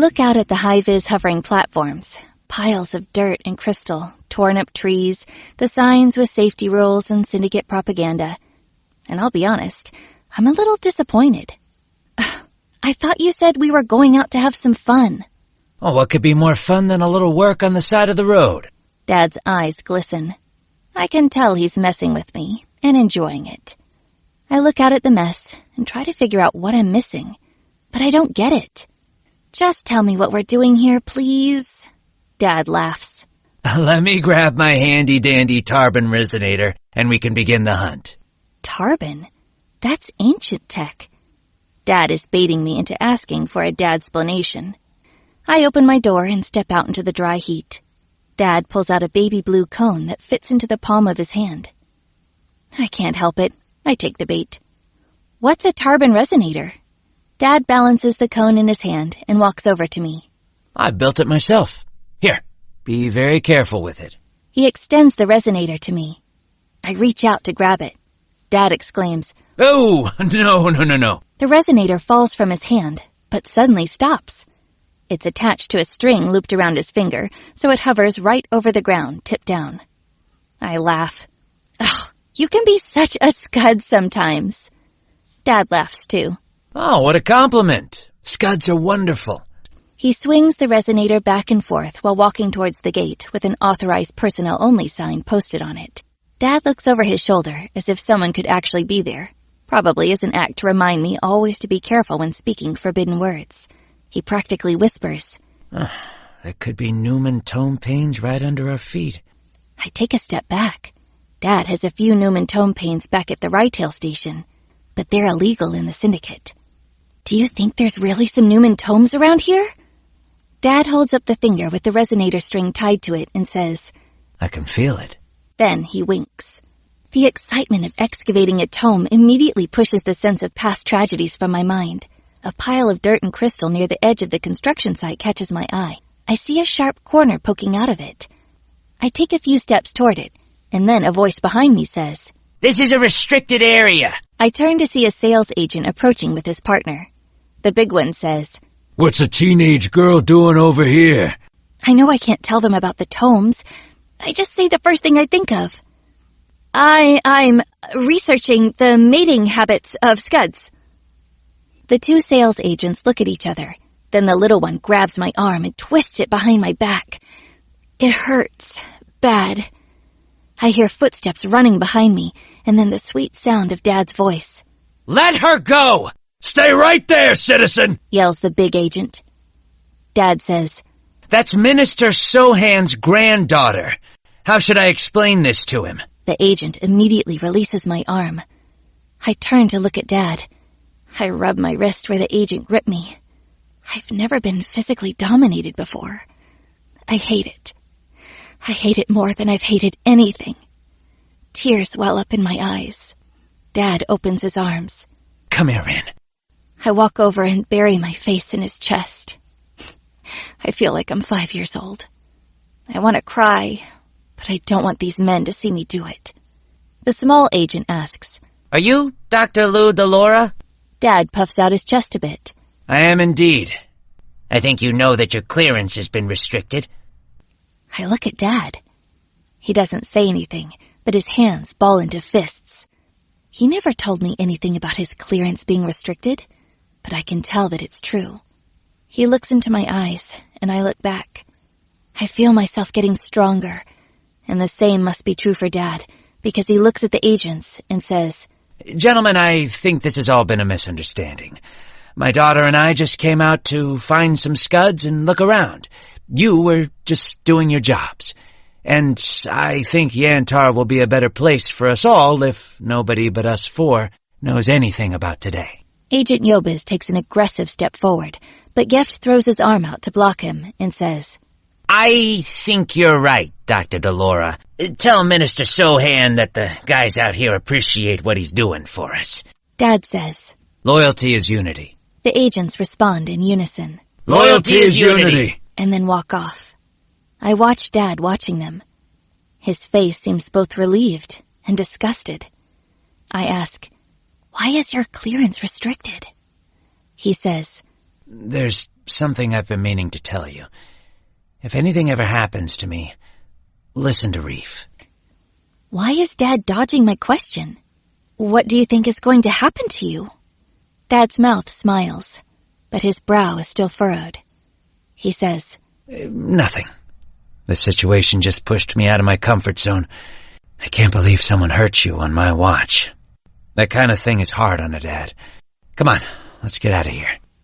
look out at the high-vis hovering platforms, piles of dirt and crystal, torn-up trees, the signs with safety rules and syndicate propaganda. And I'll be honest, I'm a little disappointed. I thought you said we were going out to have some fun. Oh, what could be more fun than a little work on the side of the road? Dad's eyes glisten. I can tell he's messing with me and enjoying it. I look out at the mess and try to figure out what I'm missing, but I don't get it. Just tell me what we're doing here, please. Dad laughs. Let me grab my handy-dandy Tarbin resonator, and we can begin the hunt. Tarbin? That's ancient tech. Dad is baiting me into asking for a dadsplanation. I open my door and step out into the dry heat. Dad pulls out a baby blue cone that fits into the palm of his hand. I can't help it. I take the bait. What's a Tarbin resonator? Dad balances the cone in his hand and walks over to me. I built it myself. Here, be very careful with it. He extends the resonator to me. I reach out to grab it. Dad exclaims, "Oh, no. The resonator falls from his hand, but suddenly stops. It's attached to a string looped around his finger, so it hovers right over the ground, tipped down. I laugh. Oh, you can be such a scud sometimes. Dad laughs too. Oh, what a compliment. Scuds are wonderful. He swings the resonator back and forth while walking towards the gate with an authorized personnel only sign posted on it. Dad looks over his shoulder as if someone could actually be there, probably as an act to remind me always to be careful when speaking forbidden words. He practically whispers. There could be Newman tome panes right under our feet. I take a step back. Dad has a few Newman tome panes back at the Rytail station, but they're illegal in the Syndicate. Do you think there's really some Newman tomes around here? Dad holds up the finger with the resonator string tied to it and says, I can feel it. Then he winks. The excitement of excavating a tome immediately pushes the sense of past tragedies from my mind. A pile of dirt and crystal near the edge of the construction site catches my eye. I see a sharp corner poking out of it. I take a few steps toward it, and then a voice behind me says, This is a restricted area. I turn to see a sales agent approaching with his partner. The big one says, What's a teenage girl doing over here? I know I can't tell them about the tomes. I just say the first thing I think of. I'm researching the mating habits of scuds. The two sales agents look at each other. Then the little one grabs my arm and twists it behind my back. It hurts. Bad. I hear footsteps running behind me, and then the sweet sound of Dad's voice. Let her go! Stay right there, citizen! Yells the big agent. Dad says, That's Minister Sohan's granddaughter. How should I explain this to him? The agent immediately releases my arm. I turn to look at Dad. I rub my wrist where the agent gripped me. I've never been physically dominated before. I hate it. I hate it more than I've hated anything. Tears well up in my eyes. Dad opens his arms. Come here, Ren. I walk over and bury my face in his chest. I feel like I'm 5 years old. I want to cry, but I don't want these men to see me do it. The small agent asks, Are you Dr. Lou Delora? Dad puffs out his chest a bit. I am indeed. I think you know that your clearance has been restricted. I look at Dad. He doesn't say anything, but his hands ball into fists. He never told me anything about his clearance being restricted, but I can tell that it's true. He looks into my eyes, and I look back. I feel myself getting stronger, and the same must be true for Dad, because he looks at the agents and says, Gentlemen, I think this has all been a misunderstanding. My daughter and I just came out to find some scuds and look around. You were just doing your jobs. And I think Yantar will be a better place for us all if nobody but us four knows anything about today. Agent Yobis takes an aggressive step forward, but Geft throws his arm out to block him and says, I think you're right, Dr. Delora. Tell Minister Sohan that the guys out here appreciate what he's doing for us. Dad says, Loyalty is unity. The agents respond in unison. Loyalty is unity. And then walk off. I watch Dad watching them. His face seems both relieved and disgusted. I ask, Why is your clearance restricted? He says, There's something I've been meaning to tell you. If anything ever happens to me, listen to Reef. Why is Dad dodging my question? What do you think is going to happen to you? Dad's mouth smiles, but his brow is still furrowed. He says, Nothing. The situation just pushed me out of my comfort zone. I can't believe someone hurt you on my watch. That kind of thing is hard on a dad. Come on, let's get out of here.